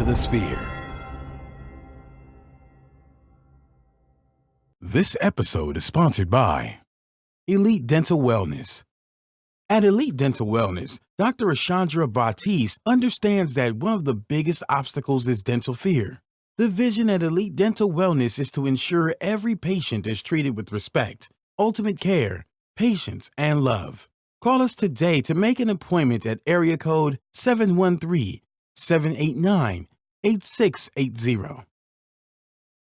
to the Sphere. This episode is sponsored by Elite Dental Wellness. At Elite Dental Wellness, Dr. Ashandra Batiste understands that one of the biggest obstacles is dental fear. The vision at Elite Dental Wellness is to ensure every patient is treated with respect, ultimate care, patience, and love. Call us today to make an appointment at area code 713-789-8680.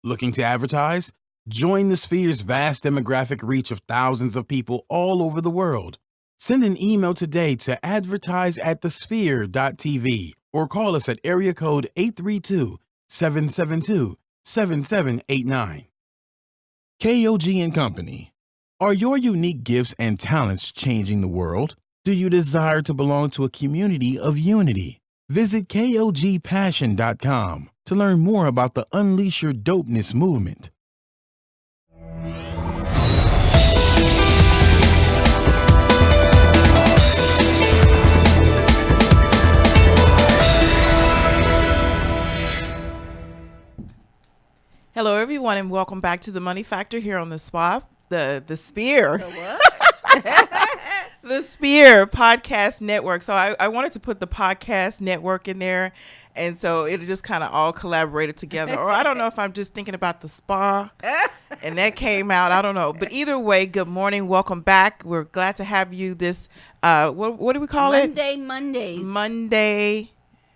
Looking to advertise? Join the Sphere's vast demographic reach of thousands of people all over the world. Send an email today to advertise@thesphere.tv or call us at area code 832-772-7789. KOG and Company. Are your unique gifts and talents changing the world? Do you desire to belong to a community of unity? Visit KOGpassion.com to learn more about the Unleash Your Dopeness movement. Hello, everyone, and welcome back to the Money Factor here on the Sphere. The Sphere. The what? The Sphere Podcast Network. So I wanted to put the podcast network in there, and so it just kind of all collaborated together. Or I don't know if I'm just thinking about the spa, and that came out. I don't know. But either way, good morning. Welcome back. We're glad to have you this, what do we call it? Mondays. Monday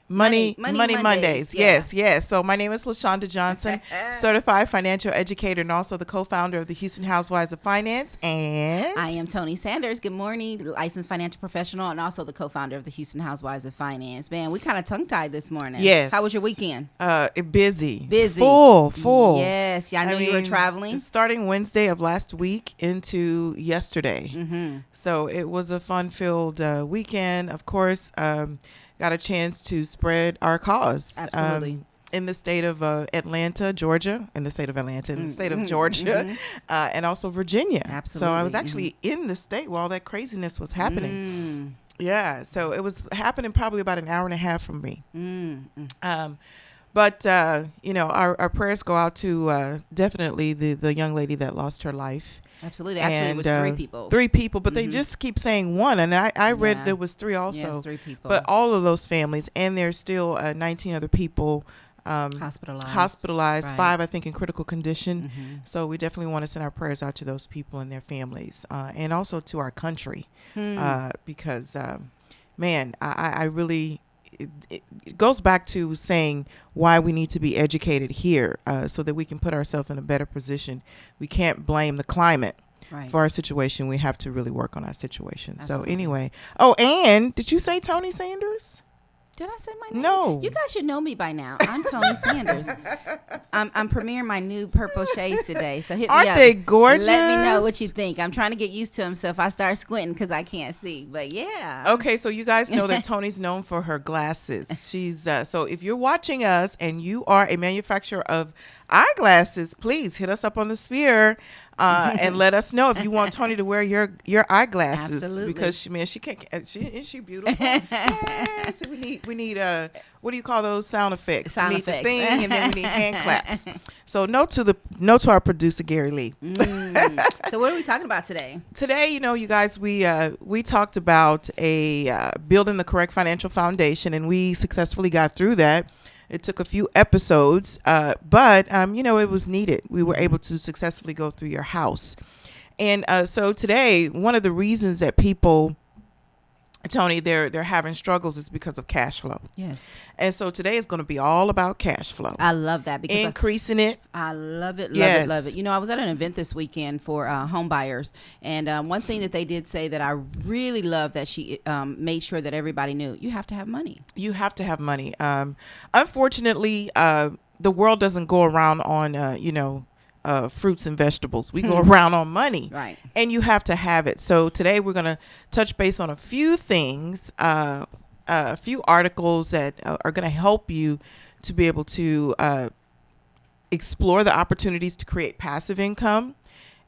Mondays. Mondays. Yeah. Yes. So my name is LaShonda Johnson, certified financial educator and also the co-founder of the Houston Housewives of Finance. And I am Tony Sanders. Good morning, licensed financial professional and also the co-founder of the Houston Housewives of Finance. Man, we kind of tongue-tied this morning. Yes. How was your weekend? Busy. Busy. Full. Yes. Yeah, I knew you were traveling. Starting Wednesday of last week into yesterday. Mm-hmm. So it was a fun-filled weekend. Of course, got a chance to spread our cause. Absolutely. In the state of Atlanta, Georgia, in the state of Georgia, and also Virginia. Absolutely. So I was actually in the state while all that craziness was happening. Yeah. So it was happening probably about an hour and a half from me. But our prayers go out to definitely the young lady that lost her life. Absolutely. Actually, it was three people. Three people, but they just keep saying one. And I read there was three also. Yes, three people. But all of those families, and there's still 19 other people hospitalized, Right. 5, I think, in critical condition. So we definitely want to send our prayers out to those people and their families, and also to our country, because, man, I really... It goes back to saying why we need to be educated here, so that we can put ourselves in a better position. We can't blame the climate for our situation. We have to really work on our situation. Absolutely. So anyway. Oh, and did you say Tony Sanders? Did I say my name? No. You guys should know me by now. I'm Tony Sanders. I'm premiering my new purple shades today. So hit me up. Aren't they gorgeous? Let me know what you think. I'm trying to get used to them. So if I start squinting because I can't see. But yeah. Okay, so you guys know that Tony's known for her glasses. She's so if you're watching us and you are a manufacturer of eyeglasses, please hit us up on the Sphere and let us know if you want Tony to wear your eyeglasses. Absolutely. Because she can't. Is she beautiful? Yes. We need what do you call those sound effects? Sound we need effects. the thing, and then we need hand claps. So note to our producer Gary Lee. So what are we talking about today? Today, you guys, we talked about building the correct financial foundation, and we successfully got through that. It took a few episodes, but it was needed. We were able to successfully go through your house. And so today, one of the reasons that people, Tony, they're having struggles is because of cash flow. Yes. And so today is going to be all about cash flow. I love that because increasing it. I love it, love Yes. it, love it. I was at an event this weekend for home buyers, and one thing that they did say that I really love that she made sure that everybody knew, you have to have money. You have to have money. Unfortunately, the world doesn't go around on, fruits and vegetables. We go around on money. Right. And you have to have it. So today we're going to touch base on a few things, a few articles that are going to help you to be able to explore the opportunities to create passive income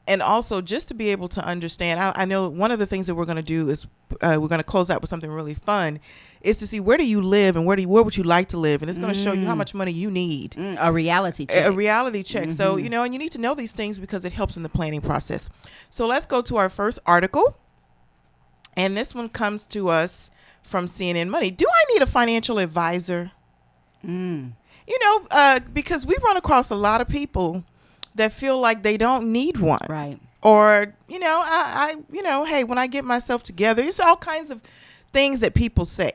And also just to be able to understand, I know one of the things that we're going to do is we're going to close out with something really fun, is to see where do you live and where would you like to live, and it's going to show you how much money you need. A reality check. A reality check. So, you know, and you need to know these things because it helps in the planning process. So let's go to our first article. And this one comes to us from CNN Money. Do I need a financial advisor? You know, because we run across a lot of people that feel like they don't need one. Right. Or, you know, I you know, hey, when I get myself together, it's all kinds of things that people say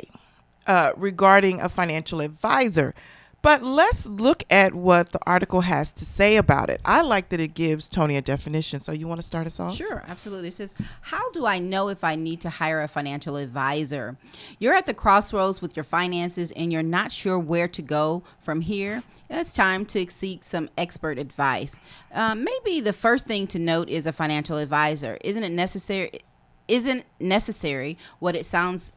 regarding a financial advisor. But let's look at what the article has to say about it. I like that it gives Tony a definition. So you want to start us off? Sure, absolutely. It says, how do I know if I need to hire a financial advisor? You're at the crossroads with your finances and you're not sure where to go from here. It's time to seek some expert advice. Maybe the first thing to note is a financial advisor. Isn't necessarily what it sounds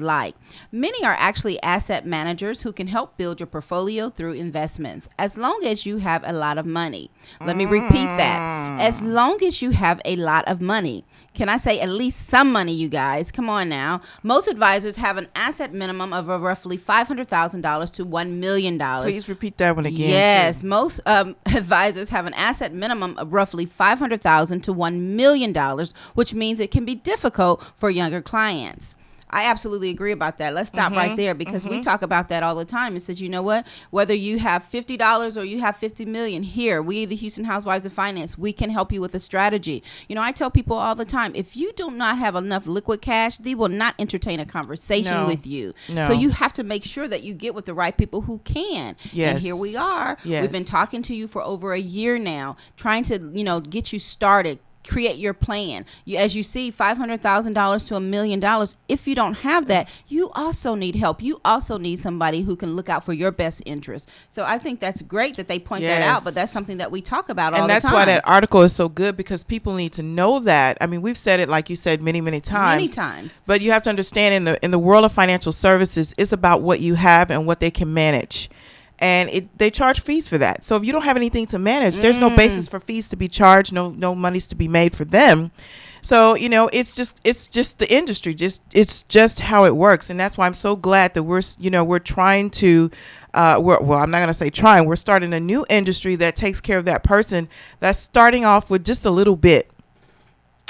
like. Many are actually asset managers who can help build your portfolio through investments, as long as you have a lot of money. Let me repeat that. As long as you have a lot of money. Can I say at least some money, you guys? Come on now. Most advisors have an asset minimum of roughly $500,000 to $1 million. Please repeat that one again. Yes, too. most advisors have an asset minimum of roughly $500,000 to $1 million, which means it can be difficult for younger clients. I absolutely agree about that. Let's stop right there, because we talk about that all the time. It says, you know what, whether you have $50 or you have $50 million, here, we, the Houston Housewives of Finance, we can help you with a strategy. You know, I tell people all the time, if you do not have enough liquid cash, they will not entertain a conversation with you. No. So you have to make sure that you get with the right people who can. Yes. And here we are. Yes. We've been talking to you for over a year now, trying to, you know, get you started. Create your plan. As you see, $500,000 to $1 million. If you don't have that, you also need help. You also need somebody who can look out for your best interest. So I think that's great that they point that out, but that's something that we talk about all the time. And that's why that article is so good, because people need to know that. I mean, we've said it, like you said, many, many times. Many times. But you have to understand, in the world of financial services, it's about what you have and what they can manage. And they charge fees for that. So if you don't have anything to manage, there's no basis for fees to be charged, no monies to be made for them. So, you know, it's just the industry. It's just how it works. And that's why I'm so glad that we're trying to, I'm not going to say trying, we're starting a new industry that takes care of that person that's starting off with just a little bit.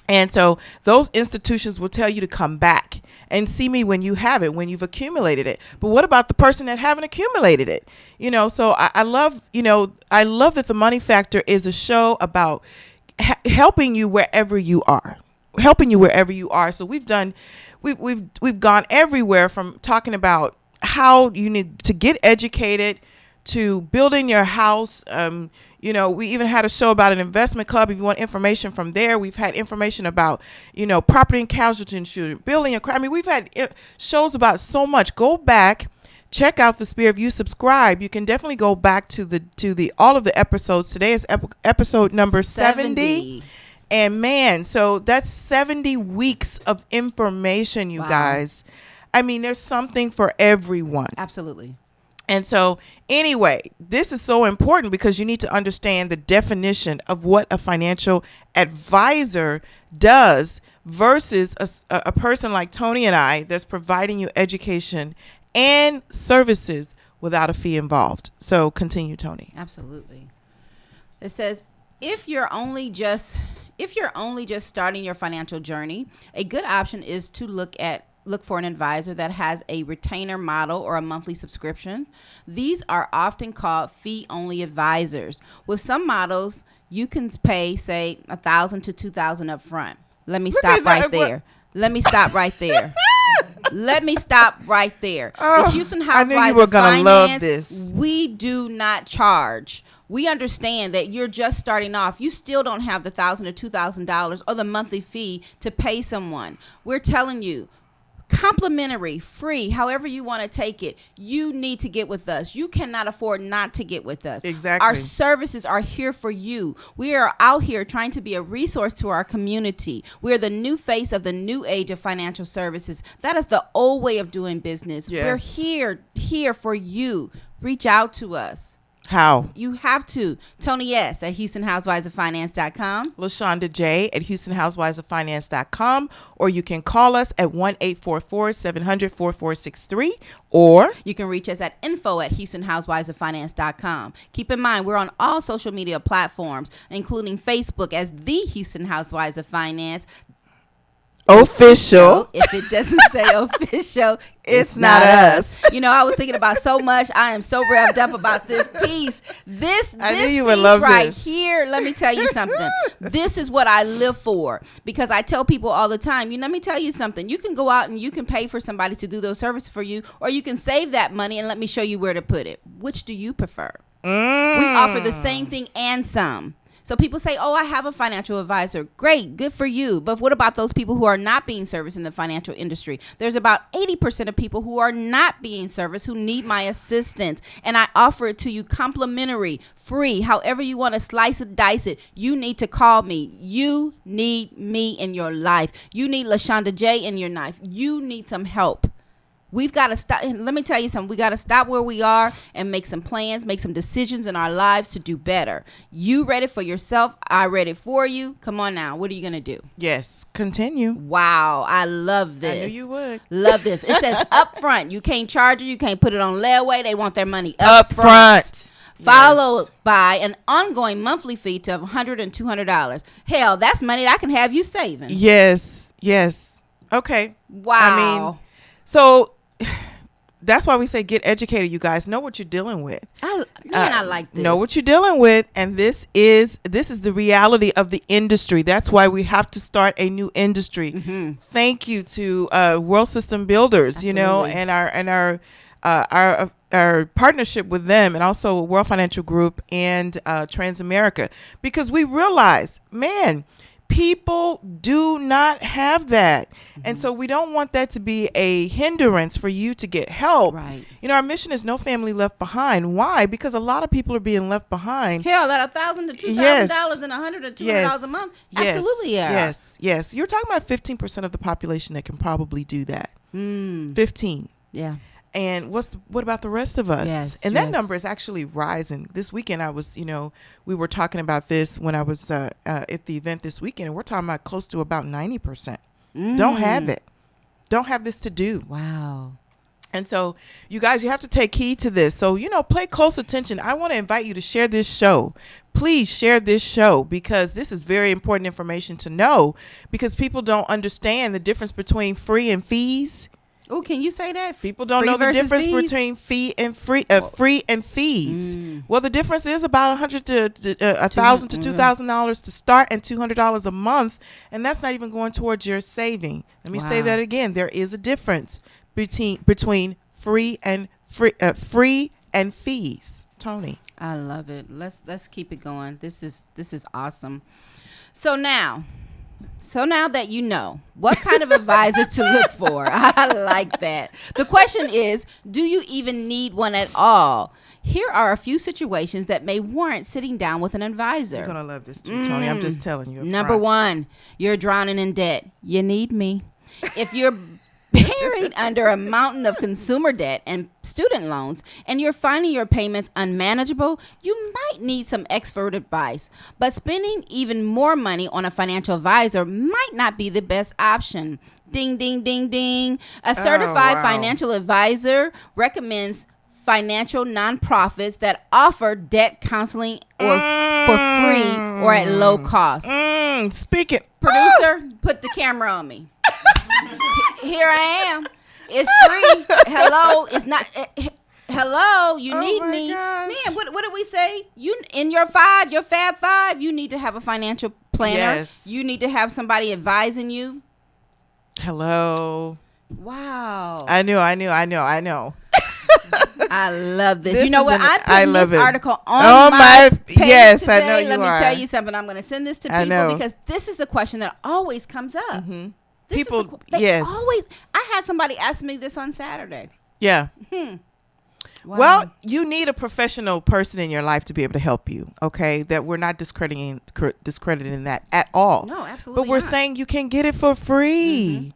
And so those institutions will tell you to come back and see me when you have it, when you've accumulated it. But what about the person that haven't accumulated it? You know, so I love that the Money Factor is a show about helping you wherever you are. So we've gone everywhere, from talking about how you need to get educated to building your house. You know, we even had a show about an investment club. If you want information from there, we've had information about, you know, property and casualty insurance, building a crime. I mean, we've had shows about so much. Go back, check out the Spear. If you subscribe, you can definitely go back to the all of the episodes. Today is episode number 70. And man, so that's 70 weeks of information, you guys. I mean, there's something for everyone. Absolutely. And so anyway, this is so important, because you need to understand the definition of what a financial advisor does versus a person like Tony and I that's providing you education and services without a fee involved. So continue, Tony. Absolutely. It says, if you're only just starting your financial journey, a good option is to look for an advisor that has a retainer model or a monthly subscription. These are often called fee-only advisors. With some models, you can pay, say, $1,000 to $2,000 up front. Let me stop right there. The Houston Housewives of Finance, we do not charge. We understand that you're just starting off. You still don't have the $1,000 to $2,000 or the monthly fee to pay someone. We're telling you, complimentary, free, however you want to take it, you need to get with us. You cannot afford not to get with us. Exactly. Our services are here for you. We are out here trying to be a resource to our community. We are the new face of the new age of financial services. That is the old way of doing business. Yes. We're here for you. Reach out to us. How? You have to. Tony S. at HoustonHousewivesOfFinance.com. LaShonda J. at HoustonHousewivesOfFinance.com, or you can call us at 1-844-700-4463, or You can reach us at info@HoustonHousewivesOfFinance.com. Keep in mind, we're on all social media platforms, including Facebook as The Houston Housewives of Finance. official. If it doesn't say official, It's not us. You know, I was thinking about so much. I am so revved up about this piece. I knew This you would piece love right this. here. Let me tell you something. This is what I live for, because I tell people all the time. Let me tell you something. You can go out and you can pay for somebody to do those services for you, or you can save that money and let me show you where to put it. Which do you prefer? We offer the same thing and some. So people say, oh, I have a financial advisor. Great, good for you. But what about those people who are not being serviced in the financial industry? There's about 80% of people who are not being serviced who need my assistance. And I offer it to you complimentary, free, however you want to slice it, dice it. You need to call me. You need me in your life. You need LaShonda J in your life. You need some help. We've got to stop. Let me tell you something. We got to stop where we are and make some plans, make some decisions in our lives to do better. You read it for yourself. I read it for you. Come on now. What are you going to do? Yes, continue. Wow. I love this. I knew you would. Love this. It says up front. You can't charge it. You can't put it on layaway. They want their money Up front. Followed by an ongoing monthly fee to $100 and $200. Hell, that's money that I can have you saving. Yes. Okay. Wow. I mean, so that's why we say get educated, you guys. Know what you're dealing with. I like this. Know what you're dealing with, and this is the reality of the industry. That's why we have to start a new industry. Mm-hmm. Thank you to World System Builders, Absolutely. and our partnership with them, and also World Financial Group and Transamerica, because we realize, man, people do not have that. And so we don't want that to be a hindrance for you to get help. Right. You know, our mission is no family left behind. Why? Because a lot of people are being left behind. Hell, that $1,000 to $2,000 Yes. and $100 to $200 a month. Absolutely, yeah. Yes. You're talking about 15% of the population that can probably do that. 15. Yeah. And what about the rest of us? Yes, and that yes. number is actually rising. This weekend, we were talking about this when I was at the event this weekend, and we're talking about close to about 90%. Don't have it. Don't have this to do. Wow. And so, you guys, you have to take heed to this. So, pay close attention. I want to invite you to share this show. Please share this show, because this is very important information to know, because people don't understand the difference between free and fees. Oh, can you say that? People don't know the difference between free and fees. Well, the difference is about $100 to $1,000 to $2,000 to start, and $200 a month, and that's not even going towards your saving. Let me say that again. There is a difference between free and fees. Tony, I love it. Let's keep it going. This is awesome. So now that you know what kind of advisor to look for, I like that. The question is, do you even need one at all? Here are a few situations that may warrant sitting down with an advisor. you're gonna love this too, Tony. I'm just telling you. Number one, you're drowning in debt. You need me. If you're buried under a mountain of consumer debt and student loans, and you're finding your payments unmanageable, you might need some expert advice. But spending even more money on a financial advisor might not be the best option. Ding, ding, ding, ding. A certified financial advisor recommends financial nonprofits that offer debt counseling or for free or at low cost. Speaking. Producer, put the camera on me. Here I am. It's free. Hello. It's not. Hello. You need my me. gosh. Man, what did we say? You in your Fab Five, you need to have a financial planner. Yes. You need to have somebody advising you. Hello. Wow. I know. I love this. This You know is what? I I put love this it. article on Oh, my page yes, today. I know you Let me are. tell you something. I'm going to send this to I people know. because this is the question that always comes up. This is People- the they yes. always. I had somebody ask me this on Saturday. Yeah. Wow. Well, you need a professional person in your life to be able to help you. Okay, that we're not discrediting that at all. No, absolutely But we're not. saying you can get it for free.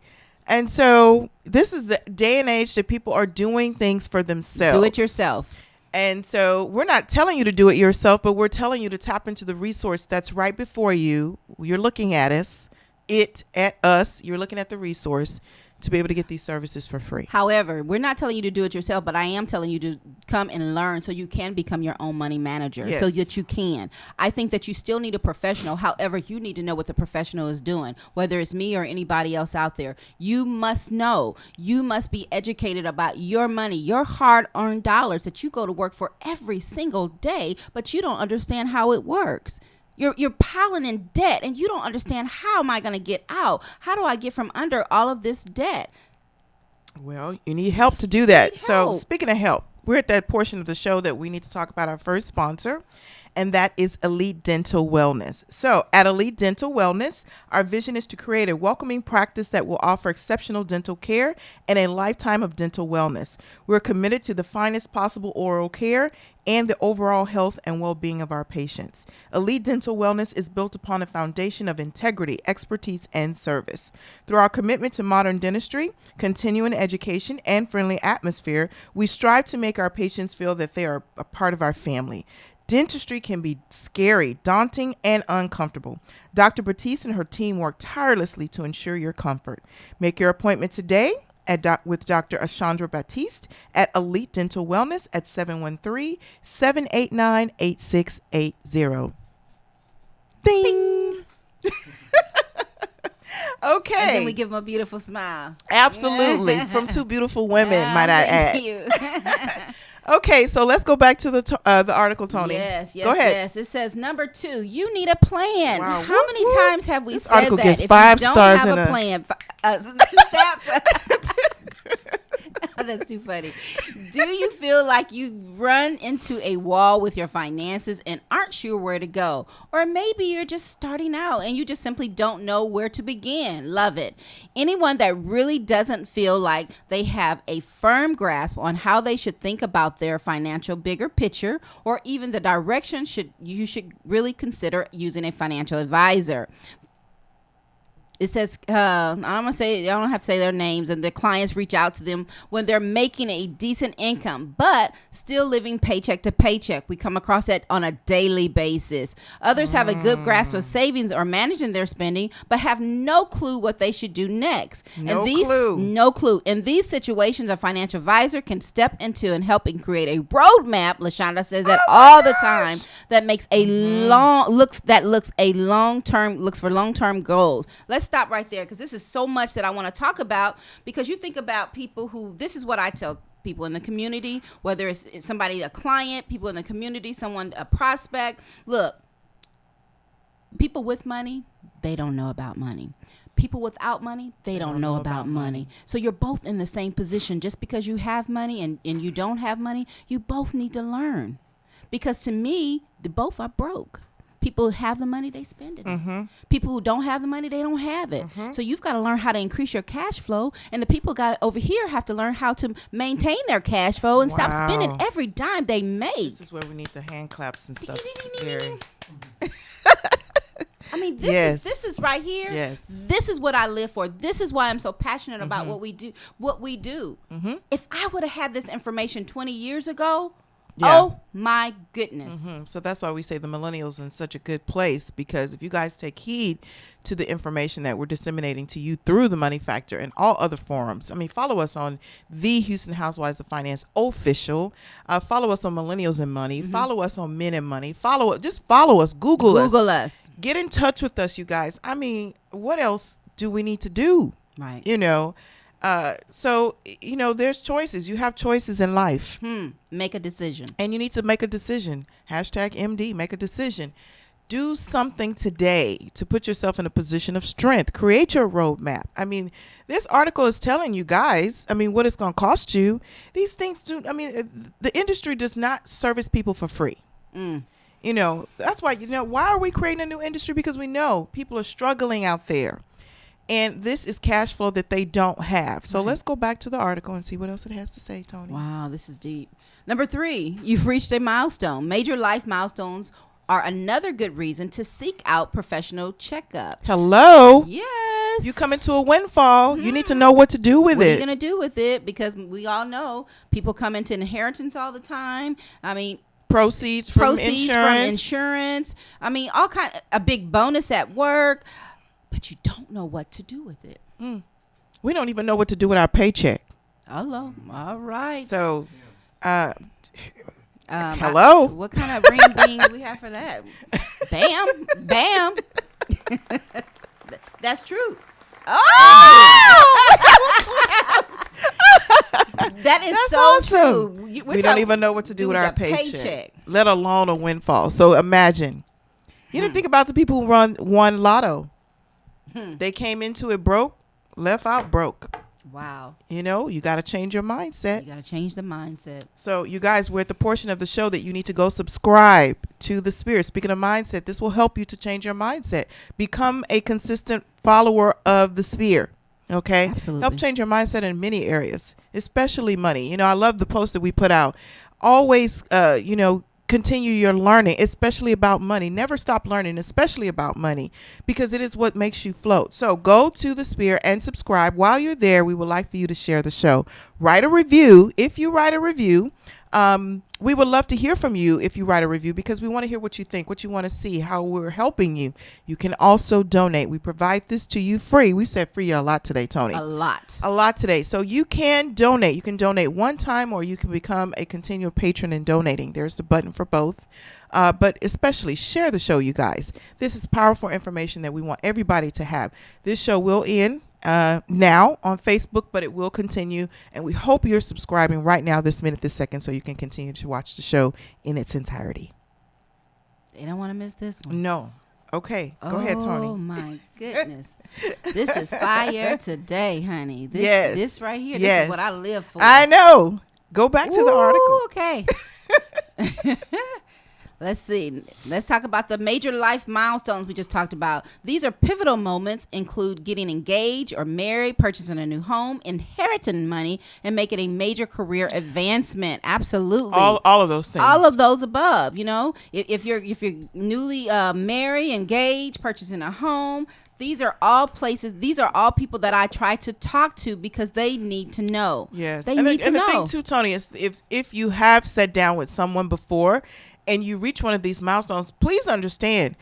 And so this is the day and age that people are doing things for themselves. Do it yourself. And so we're not telling you to do it yourself, but we're telling you to tap into the resource that's right before you. You're looking at us, you're looking at the resource to be able to get these services for free. However, we're not telling you to do it yourself, but I am telling you to come and learn so you can become your own money manager. Yes. So that you can. I think that you still need a professional. However, you need to know what the professional is doing, whether it's me or anybody else out there. You must know. You must be educated about your money, your hard-earned dollars that you go to work for every single day, but you don't understand how it works. You're piling in debt and you don't understand, how am I going to get out? How do I get from under all of this debt? Well, you need help to do that. So help. speaking of help, we're at that portion of the show that we need to talk about our first sponsor, and that is Elite Dental Wellness. So at Elite Dental Wellness, our vision is to create a welcoming practice that will offer exceptional dental care and a lifetime of dental wellness. We're committed to the finest possible oral care and the overall health and well-being of our patients. Elite Dental Wellness is built upon a foundation of integrity, expertise, and service. Through our commitment to modern dentistry, continuing education, and friendly atmosphere, we strive to make our patients feel that they are a part of our family. Dentistry can be scary, daunting, and uncomfortable. Dr. Batiste and her team work tirelessly to ensure your comfort. Make your appointment today with Dr. Ashandra Batiste at Elite Dental Wellness at 713-789-8680. Ding! Okay. And then we give them a beautiful smile. Absolutely. From two beautiful women, might I add. Thank you. Okay, so let's go back to the article, Tony. Yes. Go ahead. Yes. It says number 2, you need a plan. Wow. How Whoop, many whoop. times have we This said article that? gets If 5 you don't stars have in a a- plan, 2 steps. That's too funny. Do you feel like you run into a wall with your finances and aren't sure where to go? Or maybe you're just starting out and you just simply don't know where to begin. Love it. Anyone that really doesn't feel like they have a firm grasp on how they should think about their financial bigger picture, or even the direction you should really consider using a financial advisor. It says, I don't have to say their names, and the clients reach out to them when they're making a decent income, but still living paycheck to paycheck. We come across that on a daily basis. Others have a good grasp of savings or managing their spending, but have no clue what they should do next. No clue. In these situations, a financial advisor can step into and help and create a roadmap. LaShonda says that all the time, that makes a looks for long-term goals. Let's stop right there, because this is so much that I want to talk about, because you think about people who, this is what I tell people in the community, whether it's somebody, a client, people in the community, someone, a prospect. Look, people with money, they don't know about money. People without money, they don't know about money. So you're both in the same position. Just because you have money and you don't have money, you both need to learn. Because to me, they both are broke. People who have the money, they spend it. Mm-hmm. People who don't have the money, they don't have it. Mm-hmm. So you've got to learn how to increase your cash flow. And the people over here have to learn how to maintain their cash flow and stop spending every dime they make. This is where we need the hand claps and stuff. Very. I mean, this is right here. Yes. This is what I live for. This is why I'm so passionate about what we do. Mm-hmm. If I would have had this information 20 years ago, oh my goodness. Mm-hmm. So that's why we say the millennials in such a good place, because if you guys take heed to the information that we're disseminating to you through the Money Factor and all other forums. I mean, follow us on the Houston Housewives of Finance official. Follow us on Millennials and Money. Mm-hmm. Follow us on Men and Money. Follow us. Google us. Get in touch with us, you guys. I mean, what else do we need to do? Right. So, there's choices. You have choices in life. Make a decision. And you need to make a decision. #MD, make a decision. Do something today to put yourself in a position of strength. Create your roadmap. I mean, this article is telling you guys, what it's going to cost you. These things the industry does not service people for free. That's why, why are we creating a new industry? Because we know people are struggling out there. And this is cash flow that they don't have. So let's go back to the article and see what else it has to say, Tony. Wow, this is deep. Number 3, you've reached a milestone. Major life milestones are another good reason to seek out professional checkup. Hello. Yes. You come into a windfall. You need to know what to do with What are it. you going to do with it? Because we all know people come into inheritance all the time. I mean, Proceeds from insurance. I mean, all kind a big bonus at work, but you don't know what to do with it. We don't even know what to do with our paycheck. Hello. All right. So, hello. hello. What kind of ring ding do we have for that? Bam, bam. That's true. Oh, that is That's so awesome. true. We don't even know what to do with our paycheck, let alone a windfall. So imagine. You didn't think about the people who won lotto. They came into it broke, left out broke. Wow. You know, you got to change your mindset. You got to change the mindset. So you guys, we're at the portion of the show that you need to go subscribe to the Spirit. Speaking of mindset, this will help you to change your mindset. Become a consistent follower of the Spirit. Okay? Absolutely. Help change your mindset in many areas, especially money. You know, I love the post that we put out. Always, continue your learning, especially about money. Never stop learning, especially about money, because it is what makes you float. So go to the Spirit and subscribe. While you're there, we would like for you to share the show. Write a review. If you write a review, we would love to hear from you if you write a review, because we want to hear what you think, what you want to see, how we're helping you. You can also donate. We provide this to you free. We said free a lot today, Tony. A lot today. So you can donate. You can donate one time, or you can become a continual patron in donating. There's the button for both. But especially share the show, you guys. This is powerful information that we want everybody to have. This show will end now on Facebook, but it will continue, and we hope you're subscribing right now, this minute, this second, so you can continue to watch the show in its entirety. They don't want to miss this one. No. Okay, go ahead, Tony. Oh my goodness. This is fire today, honey. This right here, this is what I live for. I know. Go back to the article. Okay. Let's see. Let's talk about the major life milestones we just talked about. These are pivotal moments, include getting engaged or married, purchasing a new home, inheriting money, and making a major career advancement. Absolutely. All of those things. All of those above. You know, if you're newly married, engaged, purchasing a home, these are all places. These are all people that I try to talk to because they need to know. Yes, they need to know. And the thing too, Tony, is if you have sat down with someone before and you reach one of these milestones, please understand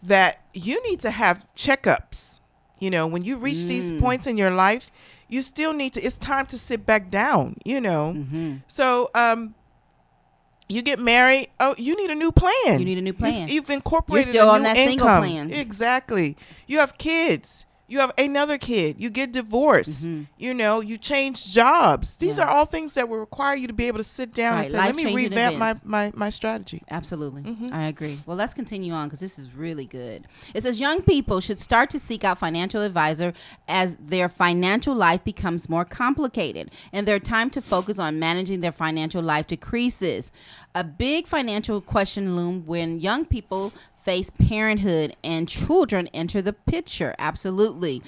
that you need to have checkups. You know, when you reach these points in your life, you still need to. It's time to sit back down. You know, so you get married. Oh, you need a new plan. You need a new plan. You've incorporated. You're still a on new that income. single plan. Exactly. You have kids. You have another kid. You get divorced. You know, you change jobs. These are all things that will require you to be able to sit down and say, let me revamp my strategy. Absolutely. I agree. Well, let's continue on because this is really good. It says young people should start to seek out financial advisor as their financial life becomes more complicated and their time to focus on managing their financial life decreases. A big financial question looms when young people face parenthood and children enter the picture. Absolutely.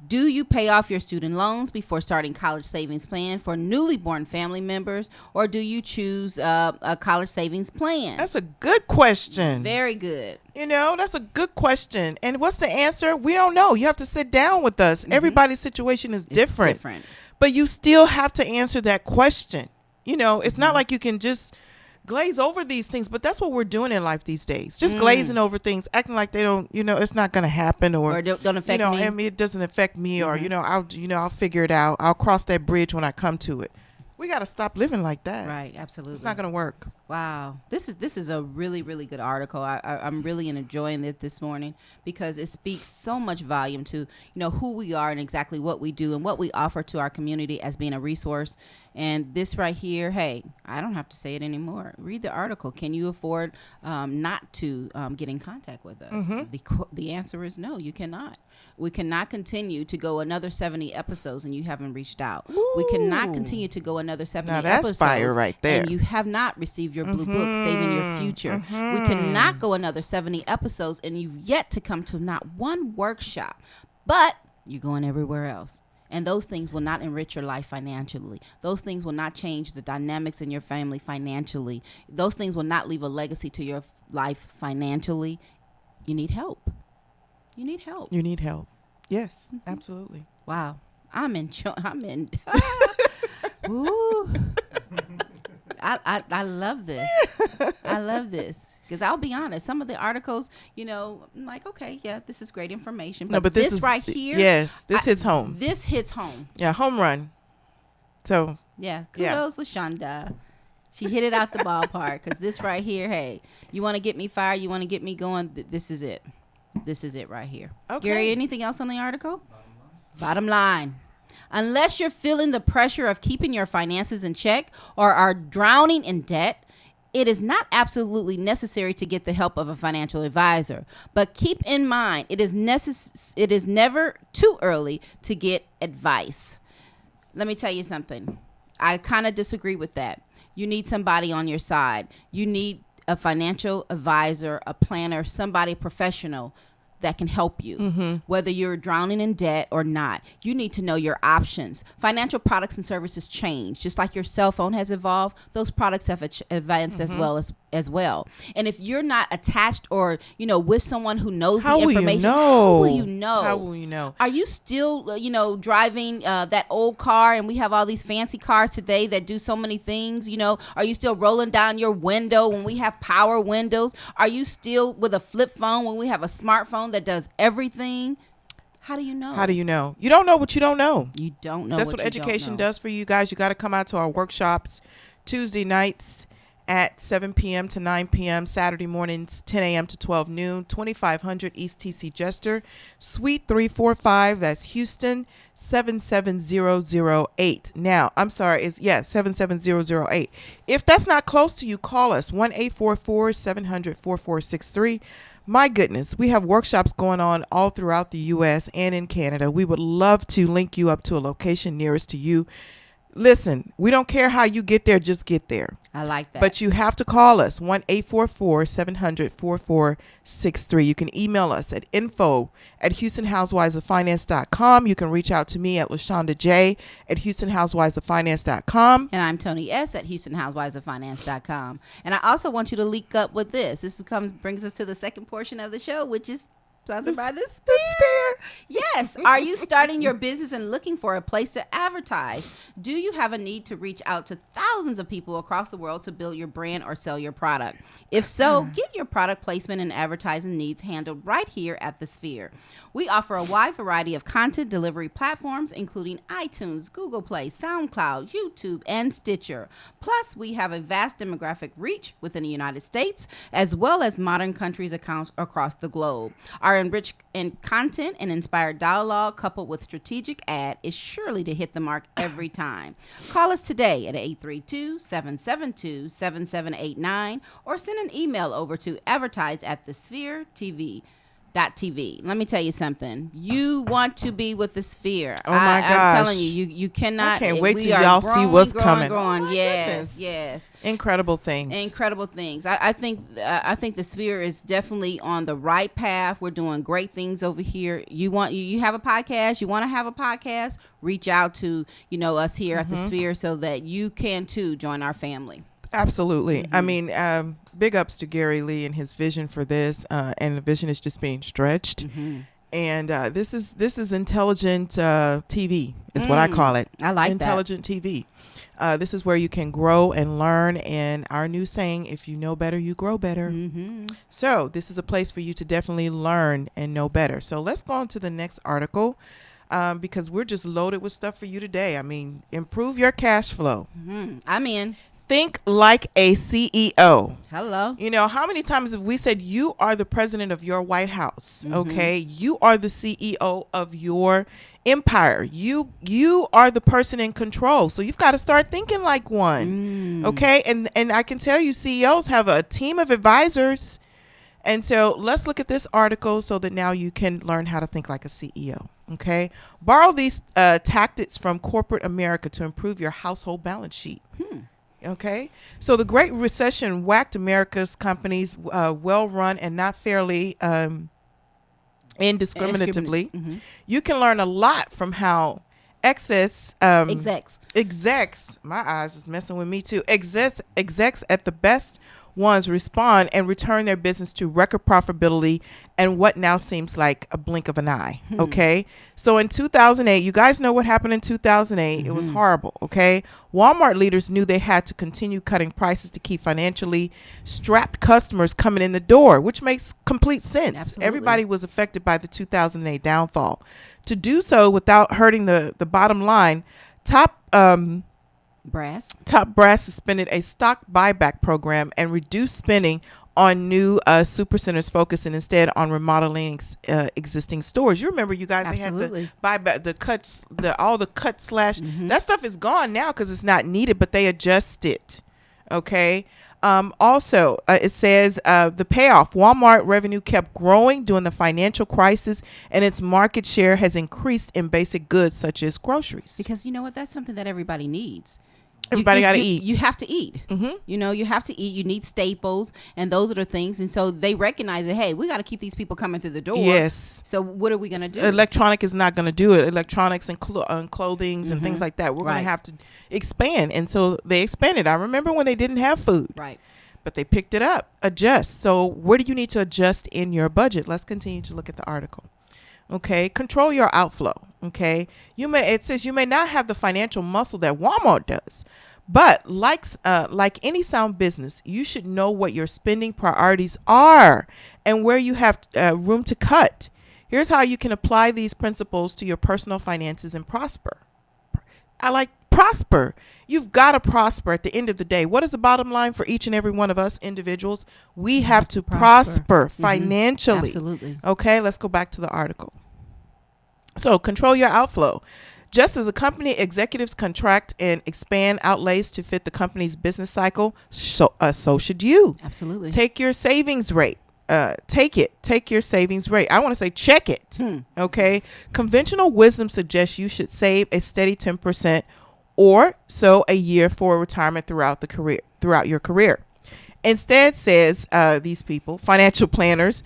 Do you pay off your student loans before starting college savings plan for newly born family members, or do you choose a college savings plan? That's a good question. Very good. You know, that's a good question. And what's the answer? We don't know. You have to sit down with us. Everybody's situation is different. But you still have to answer that question. You know, it's not like you can just glaze over these things, but that's what we're doing in life these days. Just glazing over things, acting like they don't, you know, it's not going to happen, or don't affect me. I mean, it doesn't affect me, or I'll figure it out. I'll cross that bridge when I come to it. We got to stop living like that. Right, absolutely. It's not going to work. Wow. This is a really, really good article. I'm really enjoying it this morning because it speaks so much volume to, who we are and exactly what we do and what we offer to our community as being a resource. And this right here, hey, I don't have to say it anymore. Read the article. Can you afford not to get in contact with us? The answer is no, you cannot. We cannot continue to go another 70 episodes and you haven't reached out. Ooh. We cannot continue to go another 70 now that's episodes. fire right there. And you have not received your blue book, Saving Your Future. We cannot go another 70 episodes and you've yet to come to not one workshop, but you're going everywhere else. And those things will not enrich your life financially. Those things will not change the dynamics in your family financially. Those things will not leave a legacy to your life financially. You need help. You need help. You need help. Yes, absolutely. Wow. I'm in. Ooh. I love this. I love this. Because I'll be honest, some of the articles, you know, I'm like, okay, yeah, this is great information. But, No, but this is, right here. Yes, this hits home. This hits home. Yeah, home run. So. Yeah, kudos, LaShonda. She hit it out the ballpark. Because this right here, hey, you want to get me fired? You want to get me going? This is it. This is it right here. Okay. Gary, anything else on the article? Bottom line. Unless you're feeling the pressure of keeping your finances in check or are drowning in debt, it is not absolutely necessary to get the help of a financial advisor. But keep in mind, it is never too early to get advice. Let me tell you something. I kind of disagree with that. You need somebody on your side. You need a financial advisor, a planner, somebody professional that can help you, whether you're drowning in debt or not. You need to know your options. Financial products and services change. Just like your cell phone has evolved, those products have advanced as well. And if you're not attached or, you know, with someone who knows the information, how will you know? How will you know? Are you still, you know, driving that old car, and we have all these fancy cars today that do so many things, you know? Are you still rolling down your window when we have power windows? Are you still with a flip phone when we have a smartphone that does everything? How do you know? How do you know? You don't know what you don't know. You don't know. That's what education does for you guys. You got to come out to our workshops Tuesday nights at 7 p.m. to 9 p.m. Saturday mornings 10 a.m. to 12 noon. 2500 East TC Jester, Suite 345. That's Houston 77008. Now, I'm sorry, it's 77008. If that's not close to you, call us 1-844-700-4463. My goodness, we have workshops going on all throughout the U.S. and in Canada. We would love to link you up to a location nearest to you. Listen, we don't care how you get there, just get there. I like that. But you have to call us, 1-844-700-4463. You can email us at info@HoustonHousewivesOfFinance.com. You can reach out to me at LaShonda J at HoustonHousewivesOfFinance.com. And I'm Tony S at HoustonHousewivesOfFinance.com. And I also want you to link up with this. This brings us to the second portion of the show, which is sponsored by the Sphere. Yes. Are you starting your business and looking for a place to advertise? Do you have a need to reach out to thousands of people across the world to build your brand or sell your product? If so, get your product placement and advertising needs handled right here at the Sphere. We offer a wide variety of content delivery platforms, including iTunes, Google Play, SoundCloud, YouTube, and Stitcher. Plus, we have a vast demographic reach within the United States, as well as modern countries across the globe. Our enriched in content and inspired dialogue, coupled with strategic ad, is surely to hit the mark every time. Call us today at 832-772-7789 or send an email over to advertise@thesphere.tv. Let me tell you something. You want to be with the Sphere. Oh my gosh. I'm telling you, you cannot. I can't wait till y'all see what's coming. Yes, yes. Incredible things. Incredible things. I think the Sphere is definitely on the right path. We're doing great things over here. You have a podcast. You want to have a podcast? Reach out to us here at the Sphere so that you can too join our family. Absolutely. I mean, big ups to Gary Lee and his vision for this, and the vision is just being stretched. And this is intelligent TV is what I call it. I like intelligent TV. This is where you can grow and learn. And our new saying, if you know better, you grow better. So this is a place for you to definitely learn and know better. So let's go on to the next article. Because we're just loaded with stuff for you today. I mean, improve your cash flow. I'm in. Think like a CEO. Hello. You know, how many times have we said you are the president of your White House? Okay. You are the CEO of your empire. You are the person in control. So you've got to start thinking like one. Okay. And I can tell you, CEOs have a team of advisors. And so let's look at this article so that now you can learn how to think like a CEO. Okay. Borrow these tactics from corporate America to improve your household balance sheet. Okay. So the Great Recession whacked America's companies well run and not fairly indiscriminatively. You can learn a lot from how execs, my eyes is messing with me too. Execs at the best ones respond and return their business to record profitability and what now seems like a blink of an eye. Okay. So in 2008, you guys know what happened in 2008. It was horrible. Okay. Walmart leaders knew they had to continue cutting prices to keep financially strapped customers coming in the door, which makes complete sense. Absolutely. Everybody was affected by the 2008 downfall. To do so without hurting the bottom line, Top Brass suspended a stock buyback program and reduced spending on new supercenters, focusing instead on remodeling existing stores. You remember, you guys, Absolutely. they had the buyback, the cuts, all the cut slash. That stuff is gone now because it's not needed, but they adjust it. Okay. Also, it says the payoff. Walmart revenue kept growing during the financial crisis, and its market share has increased in basic goods such as groceries. Because you know what? That's something that everybody needs. Everybody got to eat. You have to eat. You know, you have to eat. You need staples, and those are the things. And so they recognize that, hey, we got to keep these people coming through the door. Yes. So what are we going to do? Electronic is not going to do it. Electronics and clothing and things like that. We're going to have to expand. And so they expanded. I remember when they didn't have food. Right. But they picked it up. Adjust. So where do you need to adjust in your budget? Let's continue to look at the article. Okay. Control your outflow. Okay. It says you may not have the financial muscle that Walmart does, but like any sound business, you should know what your spending priorities are and where you have room to cut. Here's how you can apply these principles to your personal finances and prosper. I like prosper. You've got to prosper at the end of the day. What is the bottom line for each and every one of us individuals? We have to prosper financially. Absolutely. Okay, let's go back to the article. So control your outflow. Just as a company executives contract and expand outlays to fit the company's business cycle, so should you. Absolutely. Take your savings rate. Take your savings rate. I want to say check it. Okay. Conventional wisdom suggests you should save a steady 10% or so a year for retirement throughout your career. Instead, says these people, financial planners,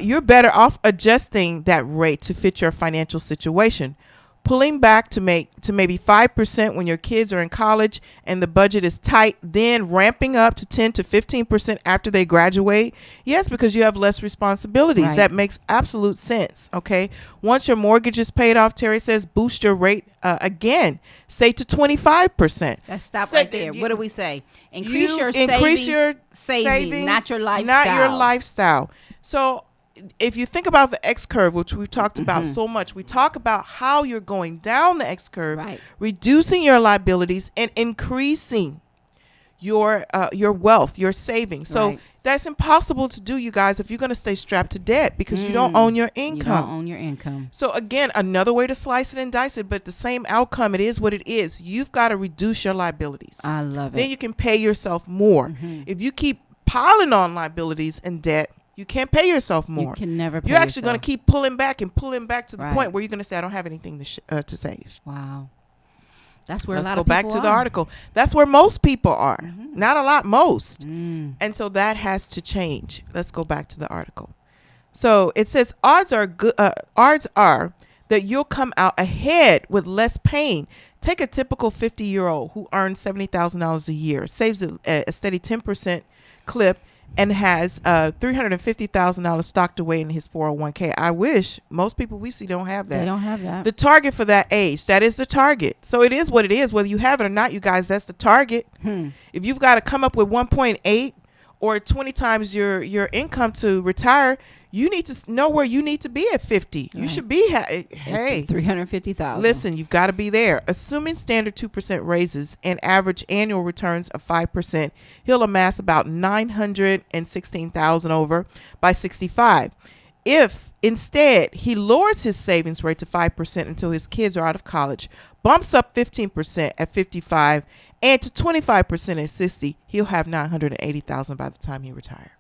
you're better off adjusting that rate to fit your financial situation. Pulling back to maybe 5% when your kids are in college and the budget is tight, then ramping up to 10 to 15% after they graduate. Yes, because you have less responsibilities. Right. That makes absolute sense. Okay. Once your mortgage is paid off, Terry says, boost your rate again, say to 25%. Let's stop right there. What do we say? Increase your savings, not your lifestyle. Not your lifestyle. So if you think about the X curve, which we've talked about so much, we talk about how you're going down the X curve, right, reducing your liabilities and increasing your wealth, your savings. So that's impossible to do, you guys, if you're going to stay strapped to debt because you don't own your income. You don't own your income. So again, another way to slice it and dice it, but the same outcome, it is what it is. You've got to reduce your liabilities. I love it. Then you can pay yourself more. If you keep piling on liabilities and debt, you can't pay yourself more. You can never pay You're actually yourself. going to keep pulling back to the point where you're going to say, I don't have anything to save. Wow. That's where Let's a lot go of people back to are. the article. That's where most people are. Not a lot, most. And so that has to change. Let's go back to the article. So it says odds are that you'll come out ahead with less pain. Take a typical 50-year-old who earns $70,000 a year, saves a steady 10% clip, and has $350,000 stocked away in his 401k. I wish most people we see don't have that. They don't have that. The target for that age, that is the target. So it is what it is, whether you have it or not, you guys, that's the target. If you've got to come up with 1.8 or 20 times your income to retire, you need to know where you need to be at 50. You should be, hey, $350,000. listen, you've got to be there. Assuming standard 2% raises and average annual returns of 5%, he'll amass about $916,000 over by 65. If instead he lowers his savings rate to 5% until his kids are out of college, bumps up 15% at 55, and to 25% at 60, he'll have $980,000 by the time he retires.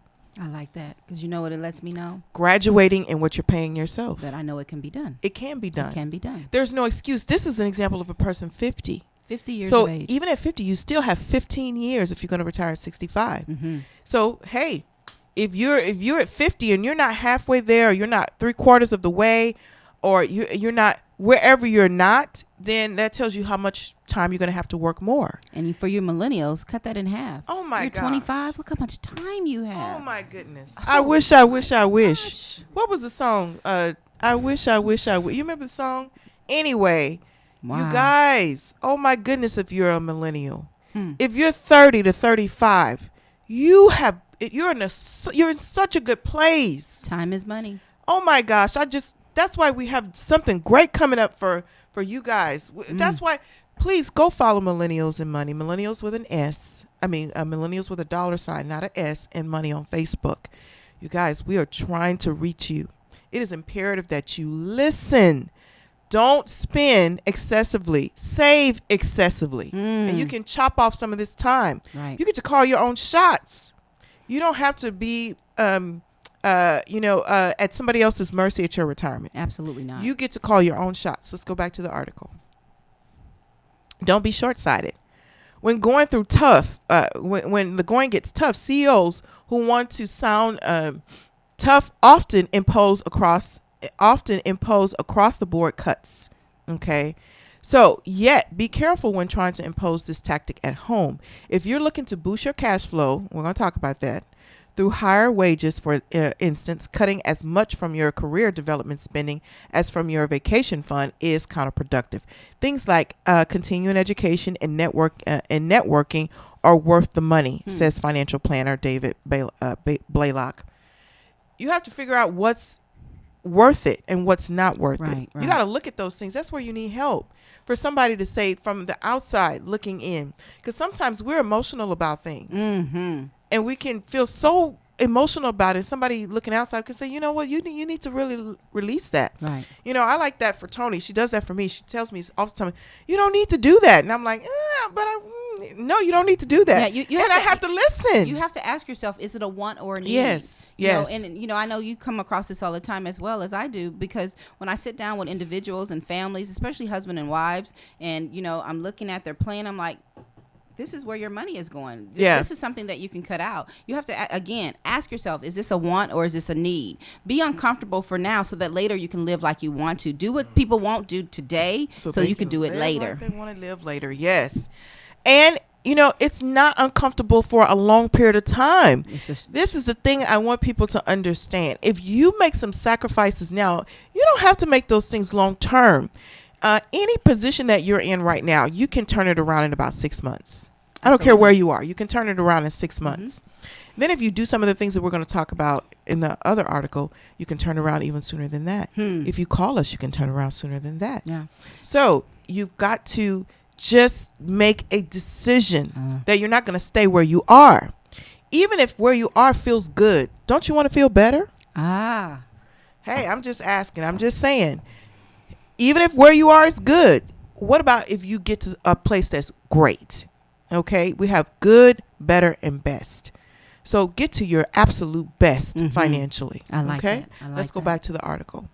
I like that because you know what it lets me know? Graduating and what you're paying yourself. That I know it can be done. It can be done. It can be done. There's no excuse. This is an example of a person 50. 50 years so of age. even at 50, you still have 15 years if you're going to retire at 65. So, hey, if you're at 50 and you're not halfway there, or you're not 3/4 of the way, or you're not, wherever you're not, then that tells you how much time you're going to have to work more. And for you millennials, cut that in half. Oh my You're God. 25. Look how much time you Oh have. my goodness. I wish. What was the song? I wish. You remember the song? Anyway, Wow. you guys, oh my goodness, if you're a millennial, if you're 30 to 35, you're in such a good place. Time is money. Oh my gosh, that's why we have something great coming up for you guys. That's why, please go follow Millennials and Money. Millennials with an S. I mean, millennials with a $, not an S, and Money on Facebook. You guys, we are trying to reach you. It is imperative that you listen. Don't spend excessively. Save excessively. And you can chop off some of this time. Right. You get to call your own shots. You don't have to be, at somebody else's mercy at your retirement. Absolutely not. You get to call your own shots. Let's go back to the article. Don't be short-sighted. When going through tough, when the going gets tough, CEOs who want to sound tough often impose across the board cuts. Okay. So yet be careful when trying to impose this tactic at home. If you're looking to boost your cash flow, we're going to talk about that, through higher wages, for instance, cutting as much from your career development spending as from your vacation fund is counterproductive. Things like continuing education and networking are worth the money, says financial planner David Blaylock. You have to figure out what's worth it and what's not worth it. You got to look at those things. That's where you need help, for somebody to say from the outside looking in, because sometimes we're emotional about things. And we can feel so emotional about it. Somebody looking outside can say, you know what, you need to really release that. Right. You know, I like that for Tony. She does that for me. She tells me all the time, you don't need to do that. And I'm like, no, you don't need to do that. Yeah, I have to listen. You have to ask yourself, is it a want or a need? Yes. And I know you come across this all the time as well as I do, because when I sit down with individuals and families, especially husband and wives, and, I'm looking at their plan, I'm like, this is where your money is going. This is something that you can cut out. You have to, again, ask yourself, is this a want or is this a need? Be uncomfortable for now so that later you can live like you want to. Do what people won't do today so you can do it later. Like they want to live later, yes. And, it's not uncomfortable for a long period of time. This is the thing I want people to understand. If you make some sacrifices now, you don't have to make those things long term. Any position that you're in right now, you can turn it around in about 6 months. I don't care where you are. You can turn it around in 6 months. Then if you do some of the things that we're going to talk about in the other article, you can turn around even sooner than that. If you call us, you can turn around sooner than that. Yeah. So you've got to just make a decision that you're not going to stay where you are. Even if where you are feels good, don't you want to feel better? Hey, I'm just asking. I'm just saying. Even if where you are is good, what about if you get to a place that's great? Okay, we have good, better, and best. So get to your absolute best financially. I like okay? that. Let's go back to the article.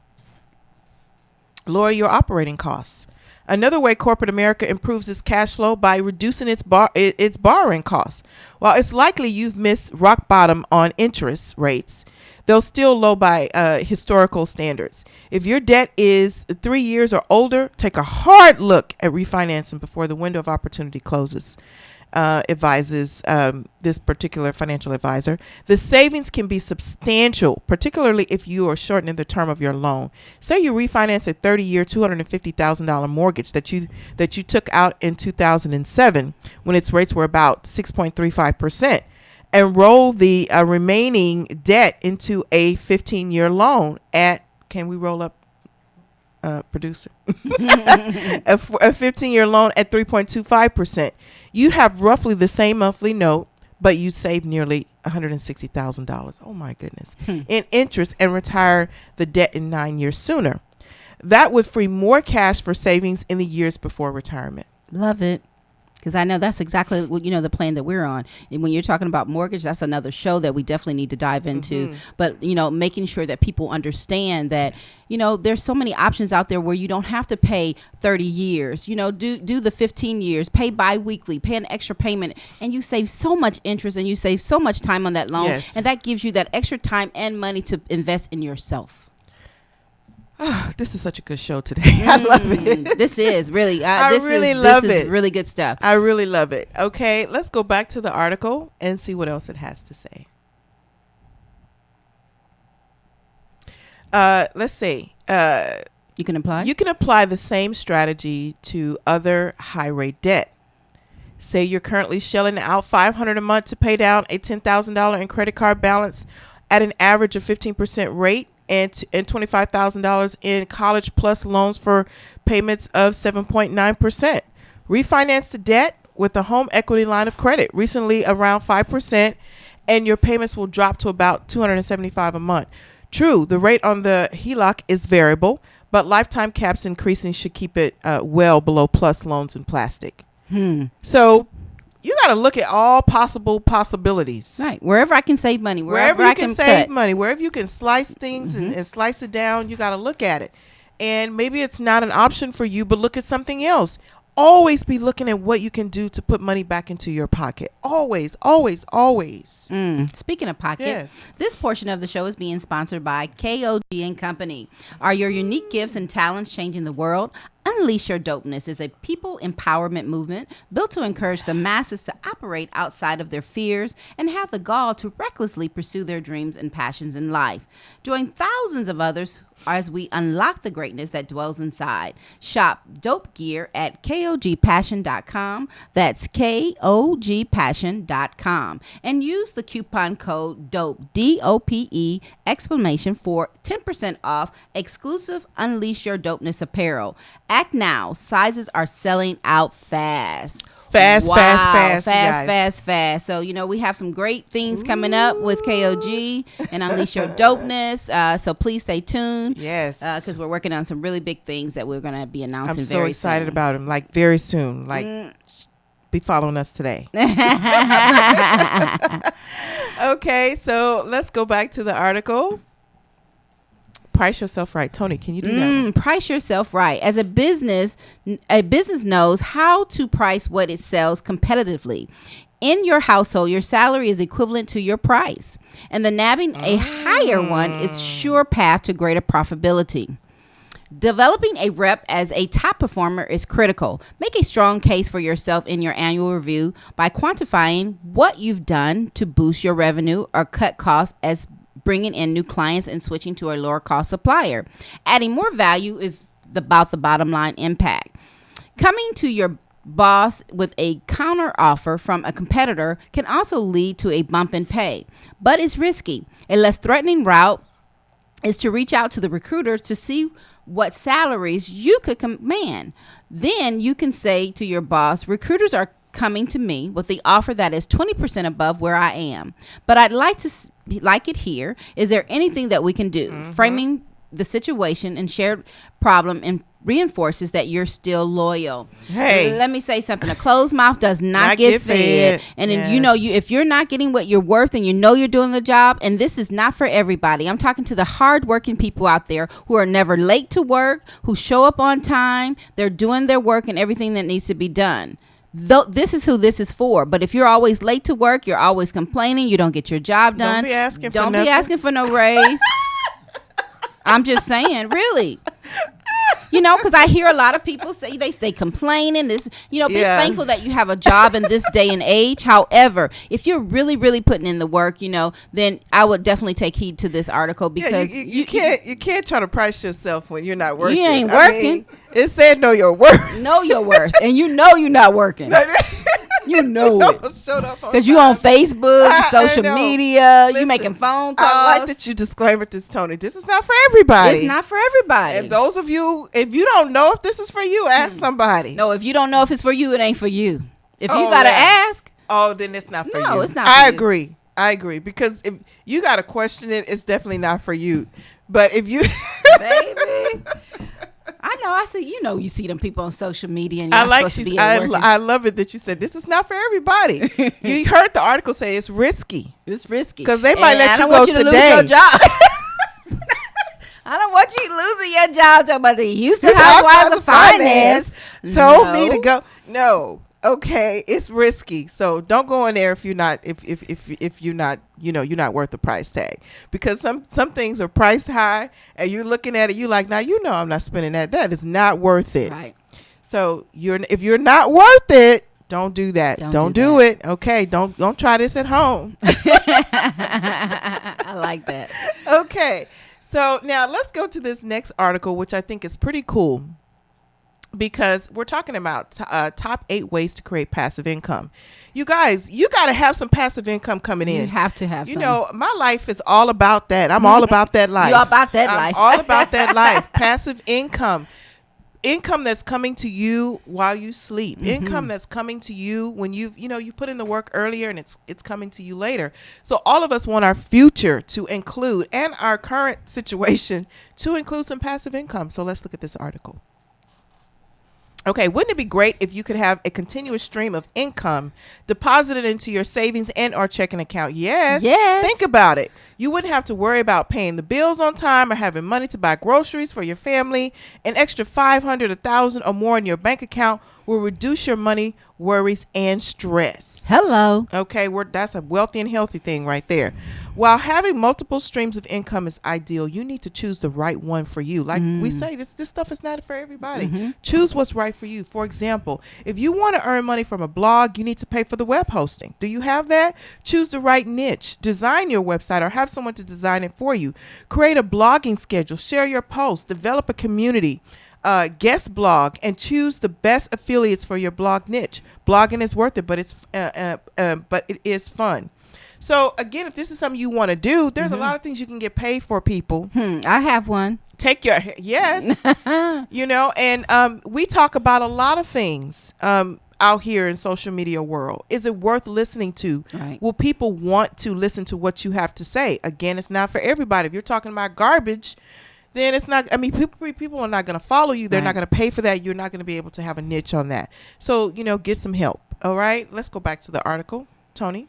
Lower your operating costs. Another way corporate America improves its cash flow by reducing its borrowing costs. While it's likely you've missed rock bottom on interest rates, they're still low by historical standards. If your debt is 3 years or older, take a hard look at refinancing before the window of opportunity closes, advises this particular financial advisor. The savings can be substantial, particularly if you are shortening the term of your loan. Say you refinance a 30-year, $250,000 mortgage that you took out in 2007 when its rates were about 6.35%. And roll the remaining debt into a 15-year loan at, can we roll up, producer? a 15-year loan at 3.25%. You'd have roughly the same monthly note, but you'd save nearly $160,000. Oh, my goodness. In interest, and retire the debt in 9 years sooner. That would free more cash for savings in the years before retirement. Love it. Because I know that's exactly what, the plan that we're on. And when you're talking about mortgage, that's another show that we definitely need to dive into. But, making sure that people understand that, there's so many options out there where you don't have to pay 30 years. Do the 15 years, pay bi-weekly, pay an extra payment, and you save so much interest and you save so much time on that loan. Yes. And that gives you that extra time and money to invest in yourself. This is such a good show today. I love it. This is really, I really love this is it. really good stuff. I really love it. Okay, let's go back to the article and see what else it has to say. Let's see. You can apply. You can apply the same strategy to other high rate debt. Say you're currently shelling out $500 a month to pay down a $10,000 in credit card balance at an average of 15% rate and $25,000 in college plus loans for payments of 7.9%. Refinance the debt with a home equity line of credit, recently around 5%, and your payments will drop to about $275 a month. True, the rate on the HELOC is variable, but lifetime caps increasing should keep it well below plus loans in plastic. So you got to look at all possible possibilities. Right. Wherever I can save money, Wherever I you can save cut. money, wherever you can slice things and slice it down, you got to look at it. And maybe it's not an option for you, but look at something else. Always be looking at what you can do to put money back into your pocket. Always, always, always. Speaking of pocket, Yes. this portion of the show is being sponsored by KOG and Company. Are your unique gifts and talents changing the world? Unleash Your Dopeness is a people empowerment movement built to encourage the masses to operate outside of their fears and have the gall to recklessly pursue their dreams and passions in life. Join thousands of others as we unlock the greatness that dwells inside. Shop dope gear at KOGpassion.com. That's KOGpassion.com. And use the coupon code DOPE, DOPE, exclamation for 10% off exclusive Unleash Your Dopeness apparel. Act now. Sizes are selling out fast. Fast, Wow. fast, you guys. Fast. So, we have some great things coming up with KOG and Unleash Your Dopeness. So please stay tuned. Yes. Because we're working on some really big things that we're going to be announcing I'm so very excited soon. about him. Like very soon. Like be following us today. Okay, so let's go back to the article. Price yourself right. Tony, can you do that one? Price yourself right. As a business knows how to price what it sells competitively. In your household, your salary is equivalent to your price, and the nabbing a higher one is sure path to greater profitability. Developing a rep as a top performer is critical. Make a strong case for yourself in your annual review by quantifying what you've done to boost your revenue or cut costs, as bringing in new clients and switching to a lower cost supplier. Adding more value is about the bottom line impact. Coming to your boss with a counter offer from a competitor can also lead to a bump in pay, but it's risky. A less threatening route is to reach out to the recruiter to see what salaries you could command. Then you can say to your boss, recruiters are coming to me with the offer that is 20% above where I am, but I'd like it here. Is there anything that we can do? Framing the situation and shared problem and reinforces that you're still loyal. Hey. Let me say something. A closed mouth does not get fed. And then, if you're not getting what you're worth and you're doing the job, and this is not for everybody. I'm talking to the hardworking people out there who are never late to work, who show up on time. They're doing their work and everything that needs to be done. This is who this is for. But if you're always late to work, you're always complaining, you don't get your job done. Don't be asking for Don't be nothing. asking for no raise. I'm just saying, really. Because I hear a lot of people say they stay complaining. Be thankful that you have a job in this day and age. However, if you're really, really putting in the work, then I would definitely take heed to this article, because you can't try to price yourself when you're not working. You ain't I working. mean, it said know your worth. know your worth, and you're not working. You know it. Shut up. Because you on Facebook, I social know. media, you Listen, making phone calls. I like that you disclaimer this, Tony. This is not for everybody. It's not for everybody. And those of you, if you don't know if this is for you, ask somebody. No, if you don't know if it's for you, it ain't for you. If you Oh, gotta yeah. ask, Oh, then it's not for you. No, it's not I for you. agree. Because if you got to question it, it's definitely not for you. But if you... baby. I know. I see. You see them people on social media, and I you're like supposed to be at work. I love it that you said this is not for everybody. You heard the article say it's risky. It's risky 'Cause they might let I you don't go want you to lose today. your job. I don't want you losing your job. Talking about the Houston This Housewives of Finance told me to go. No. Okay, it's risky. So don't go in there if you're not if you're not, you're not worth the price tag, because some things are priced high and you're looking at it, you like, now I'm not spending that. That is not worth it. Right. So if you're not worth it, don't do that. Don't do that. it. Okay, don't try this at home. I like that. Okay. So now let's go to this next article, which I think is pretty cool, because we're talking about top 8 ways to create passive income. You guys, you got to have some passive income coming in. You have to have some. My life is all about that. I'm all about that life. You're about that I'm life. all about that life. Passive income. Income that's coming to you while you sleep. Income that's coming to you when you put in the work earlier, and it's coming to you later. So all of us want our future to include, and our current situation to include, some passive income. So let's look at this article. Okay, wouldn't it be great if you could have a continuous stream of income deposited into your savings and or checking account? Yes. Think about it. You wouldn't have to worry about paying the bills on time or having money to buy groceries for your family. An extra $500, $1,000 or more in your bank account will reduce your money worries and stress. Hello. Okay, that's a wealthy and healthy thing right there. While having multiple streams of income is ideal, you need to choose the right one for you. Like we say, this stuff is not for everybody. Choose what's right for you. For example, if you want to earn money from a blog, you need to pay for the web hosting. Do you have that? Choose the right niche. Design your website or have someone to design it for you. Create a blogging schedule. Share your posts. Develop a community. Guest blog, and choose the best affiliates for your blog niche. Blogging is worth it, but it is fun. So again, if this is something you want to do, there's a lot of things you can get paid for, people. I have one. Yes. And we talk about a lot of things out here in social media world. Is it worth listening to? Right. Will people want to listen to what you have to say? Again, it's not for everybody. If you're talking about garbage, then it's not, people are not going to follow you. They're not going to pay for that. You're not going to be able to have a niche on that. So, get some help. All right. Let's go back to the article. Tony.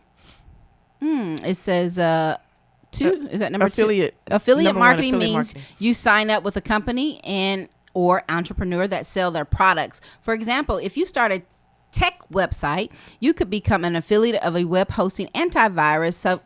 It says, two, is that number affiliate. 2? Affiliate Number 1, marketing affiliate means marketing. you sign up with a company and or entrepreneur that sell their products. For example, if you start a tech website, you could become an affiliate of a web hosting antivirus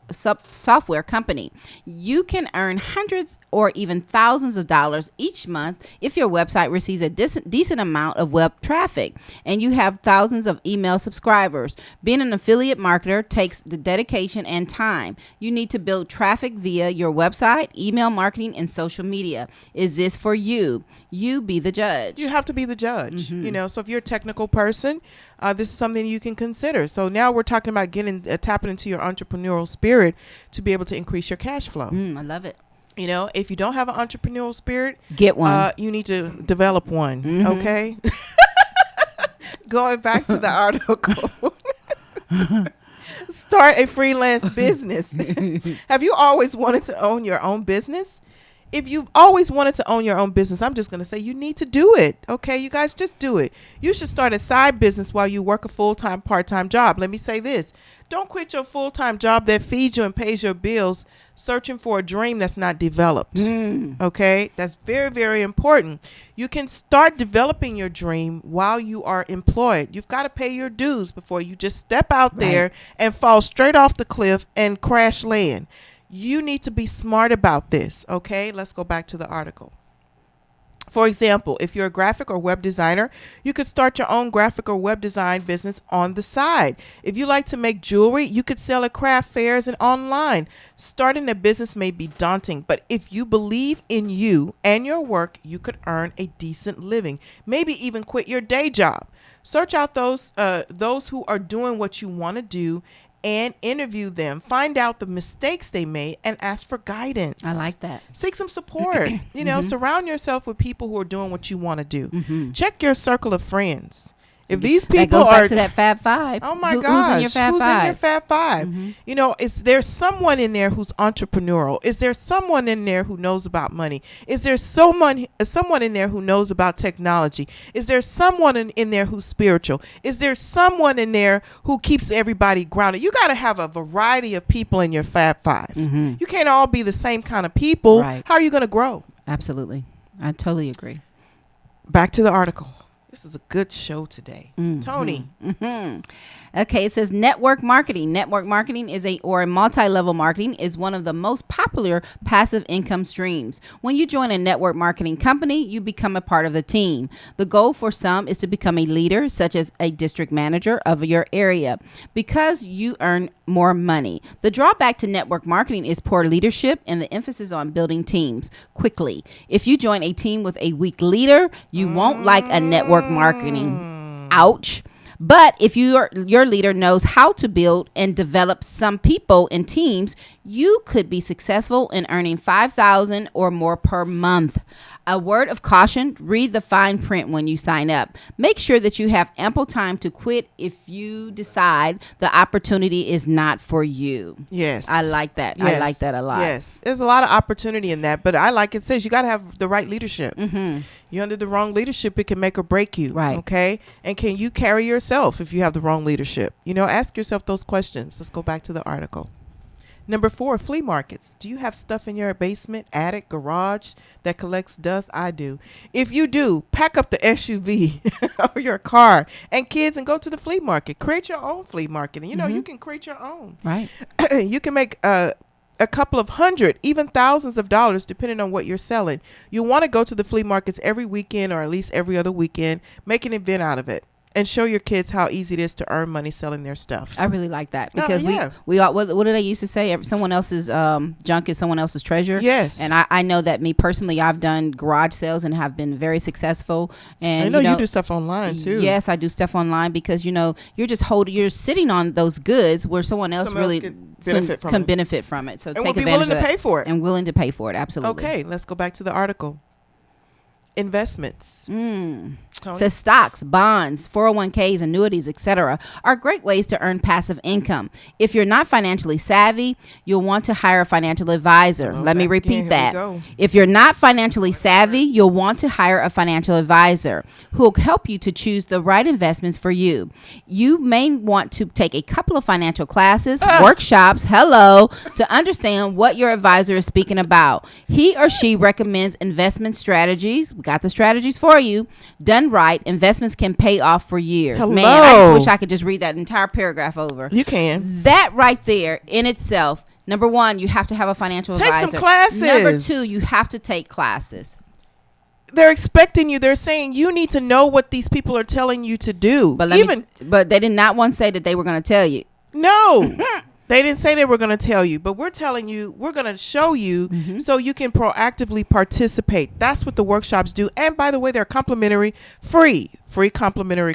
software company. You can earn hundreds or even thousands of dollars each month if your website receives a decent amount of web traffic and you have thousands of email subscribers. Being an affiliate marketer takes the dedication and time. You need to build traffic via your website, email marketing, and social media. Is this for you? You be the judge. You have to be the judge. So if you're a technical person, this is something you can consider. So now we're talking about tapping into your entrepreneurial spirit to be able to increase your cash flow. I love it. If you don't have an entrepreneurial spirit, get one. You need to develop one. Okay. Going back to the article. Start a freelance business. Have you always wanted to own your own business? If you've always wanted to own your own business, I'm just going to say you need to do it. Okay, you guys, just do it. You should start a side business while you work a full-time, part-time job. Let me say this. Don't quit your full-time job that feeds you and pays your bills searching for a dream that's not developed. Okay, that's very, very important. You can start developing your dream while you are employed. You've got to pay your dues before you just step out there and fall straight off the cliff and crash land. You need to be smart about this, okay? Let's go back to the article. For example, if you're a graphic or web designer, you could start your own graphic or web design business on the side. If you like to make jewelry, you could sell at craft fairs and online. Starting a business may be daunting, but if you believe in you and your work, you could earn a decent living. Maybe even quit your day job. Search out those who are doing what you want to do and interview them. Find out the mistakes they made and ask for guidance. I like that. Seek some support. Surround yourself with people who are doing what you want to do. Check your circle of friends. If these people that goes back to that Fab Five. Oh my gosh. Who's in your Fab Five? Is there someone in there who's entrepreneurial? Is there someone in there who knows about money? Is there someone in there who knows about technology? Is there someone in there who's spiritual? Is there someone in there who keeps everybody grounded? You got to have a variety of people in your Fab Five. You can't all be the same kind of people. Right. How are you going to grow? Absolutely. I totally agree. Back to the article. This is a good show today. Tony. Okay, it says network marketing. Network marketing is a multi-level marketing is one of the most popular passive income streams. When you join a network marketing company, you become a part of the team. The goal for some is to become a leader, such as a district manager of your area, because you earn more money. The drawback to network marketing is poor leadership and the emphasis on building teams quickly. If you join a team with a weak leader, you won't like a network marketing. Ouch. But if your leader knows how to build and develop some people in teams, you could be successful in earning $5,000 or more per month. A word of caution, read the fine print when you sign up. Make sure that you have ample time to quit if you decide the opportunity is not for you. Yes. I like that. Yes. I like that a lot. Yes. There's a lot of opportunity in that, but I like it says you got to have the right leadership. You're under the wrong leadership, it can make or break you. Right. Okay. And can you carry yourself if you have the wrong leadership? Ask yourself those questions. Let's go back to the article. Number 4, flea markets. Do you have stuff in your basement, attic, garage that collects dust? I do. If you do, pack up the SUV or your car and kids and go to the flea market. Create your own flea market. And you can create your own. Right. You can make a couple of hundred, even thousands of dollars, depending on what you're selling. You want to go to the flea markets every weekend or at least every other weekend. Make an event out of it. And show your kids how easy it is to earn money selling their stuff. I really like that because yeah. we all, what did I used to say? Someone else's junk is someone else's treasure. Yes. And I know that me personally, I've done garage sales and have been very successful. And I know you do stuff online too. Yes, I do stuff online because you're sitting on those goods where someone else really can benefit from it. So and take will be advantage willing of to pay for it. And willing to pay for it. Absolutely. Okay, let's go back to the article. Investments. Says stocks, bonds, 401ks, annuities, etc. are great ways to earn passive income. If you're not financially savvy, you'll want to hire a financial advisor. Let me repeat that. If you're not financially savvy, you'll want to hire a financial advisor who will help you to choose the right investments for you. You may want to take a couple of financial classes, workshops, to understand what your advisor is speaking about. He or she recommends investment strategies. We got the strategies for you. Done right, investments can pay off for years. Man, I just wish I could just read that entire paragraph over. You can. That right there in itself, number 1, you have to have a financial advisor. Take some classes. Number 2, you have to take classes. They're expecting you. They're saying you need to know what these people are telling you to do. But they did not once say that they were going to tell you. No. They didn't say they were going to tell you, but we're telling you, we're going to show you so you can proactively participate. That's what the workshops do. And by the way, they're complimentary, free, complimentary,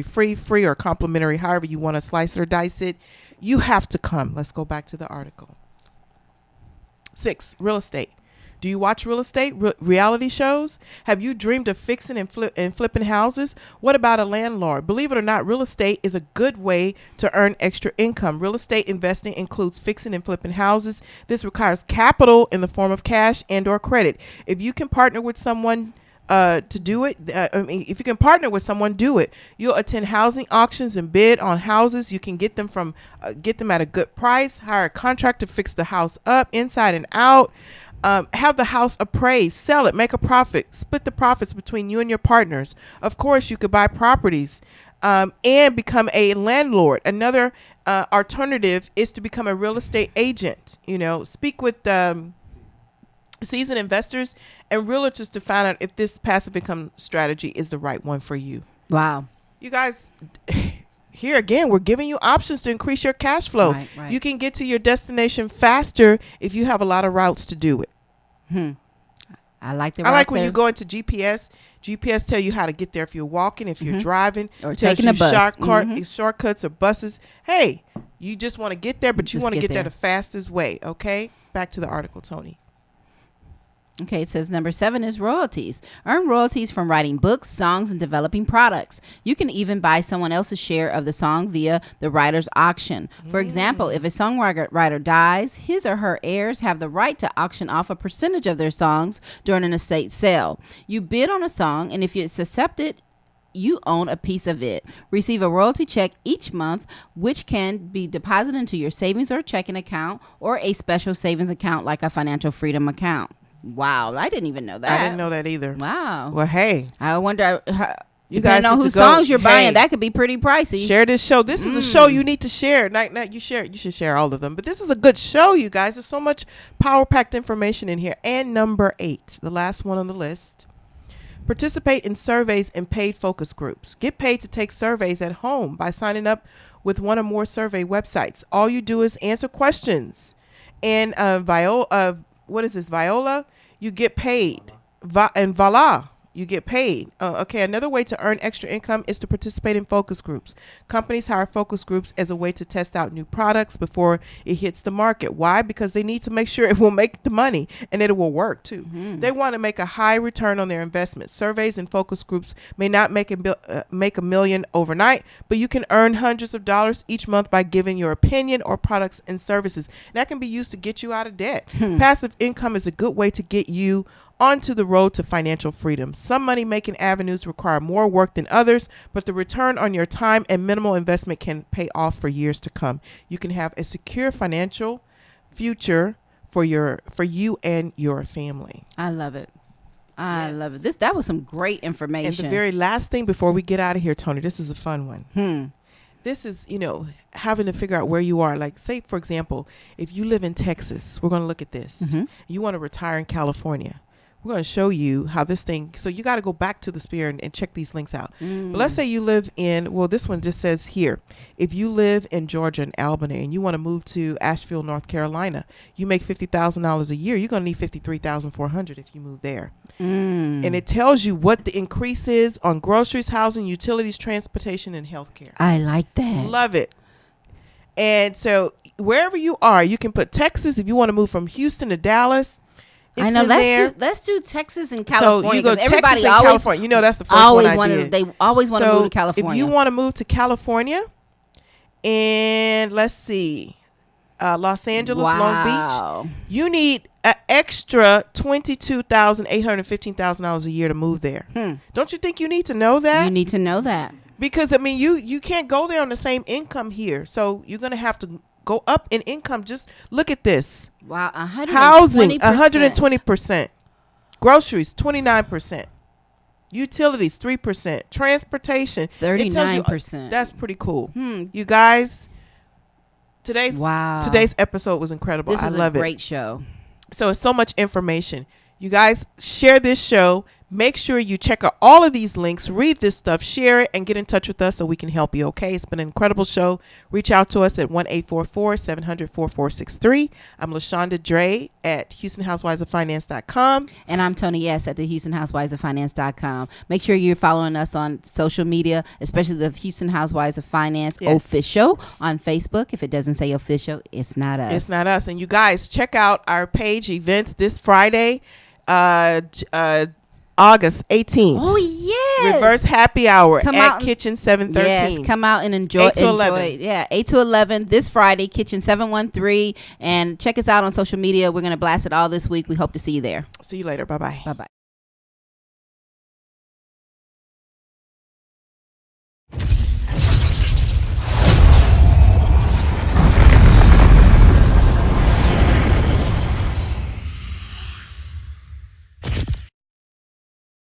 free or complimentary, however you want to slice it or dice it. You have to come. Let's go back to the article. 6, real estate. Do you watch real estate reality shows? Have you dreamed of fixing and flipping houses? What about a landlord? Believe it or not, real estate is a good way to earn extra income. Real estate investing includes fixing and flipping houses. This requires capital in the form of cash and or credit. If you can partner with someone to do it, if you can partner with someone, do it. You'll attend housing auctions and bid on houses. You can get them at a good price. Hire a contractor to fix the house up inside and out. Have the house appraised, sell it, make a profit, split the profits between you and your partners. Of course, you could buy properties and become a landlord. Another alternative is to become a real estate agent. Speak with seasoned investors and realtors to find out if this passive income strategy is the right one for you. Wow. You guys, here again, we're giving you options to increase your cash flow. Right. You can get to your destination faster if you have a lot of routes to do it. I like when you go into GPS. GPS tell you how to get there if you're walking, if you're driving, or taking a bus. Shortcuts or buses. Hey, you just want to get there, but you want to get there the fastest way. Okay, back to the article, Tony. Okay, it says number 7 is royalties. Earn royalties from writing books, songs, and developing products. You can even buy someone else's share of the song via the writer's auction. For example, if a songwriter dies, his or her heirs have the right to auction off a percentage of their songs during an estate sale. You bid on a song, and if it's accepted, you own a piece of it. Receive a royalty check each month, which can be deposited into your savings or checking account or a special savings account like a financial freedom account. Wow, I didn't even know that. I didn't know that either. Wow. Well, hey. I wonder, You Depending guys on need whose to go- songs you're Hey, buying, that could be pretty pricey. share this show. This is a show you need to share. Not you share. You should share all of them. But this is a good show, you guys. There's so much power-packed information in here. And number 8, the last one on the list. Participate in surveys and paid focus groups. Get paid to take surveys at home by signing up with one or more survey websites. All you do is answer questions. And what is this? Viola, you get paid. And voila, you get paid. Okay, another way to earn extra income is to participate in focus groups. Companies hire focus groups as a way to test out new products before it hits the market. Why? Because they need to make sure it will make the money and that it will work too. They want to make a high return on their investment. Surveys and focus groups may not make a million overnight, but you can earn hundreds of dollars each month by giving your opinion or products and services. And that can be used to get you out of debt. Passive income is a good way to get you onto the road to financial freedom. Some money-making avenues require more work than others, but the return on your time and minimal investment can pay off for years to come. You can have a secure financial future for you and your family. I love it. I love it. That was some great information. And the very last thing before we get out of here, Tony, this is a fun one. This is, having to figure out where you are. Like, say, for example, if you live in Texas, we're going to look at this. You want to retire in California. We're going to show you how this thing, so you got to go back to the Spirit and check these links out. But let's say you live in, this one just says here, if you live in Georgia and Albany and you want to move to Asheville, North Carolina, you make $50,000 a year. You're going to need $53,400 if you move there. And it tells you what the increase is on groceries, housing, utilities, transportation, and healthcare. I like that. Love it. And so wherever you are, you can put Texas. If you want to move from Houston to Dallas, it's I know. in there. Let's do Texas and California. So you go 'cause Texas everybody and always, California. That's the first one I did. They always want to move to California. If you want to move to California, and let's see, Los Angeles, Long Beach, you need an extra $22,815 a year to move there. Don't you think you need to know that? You need to know that. Because you can't go there on the same income here. So you're going to have to go up in income. Just look at this. Wow, 120%. Housing, 120%. Groceries, 29%. Utilities, 3%. Transportation, 39%. That's pretty cool. You guys, today's episode was incredible. This was I love a great show. So it's so much information. You guys share this show. Make sure you check out all of these links, read this stuff, share it, and get in touch with us so we can help you, okay? It's been an incredible show. Reach out to us at 1-844-700-4463. I'm LaShonda Dre at HoustonHousewivesOfFinance.com. And I'm Tony S. at the HoustonHousewivesOfFinance.com. Make sure you're following us on social media, especially the Houston Housewives of Finance official on Facebook. If it doesn't say official, it's not us. It's not us. And you guys, check out our page events this Friday, August 18th. Oh, yes. Reverse happy hour Come at out Kitchen 713. Yes, come out and enjoy. 8 to 11. Yeah, 8 to 11 this Friday, Kitchen 713. And check us out on social media. We're going to blast it all this week. We hope to see you there. See you later. Bye-bye. Bye-bye.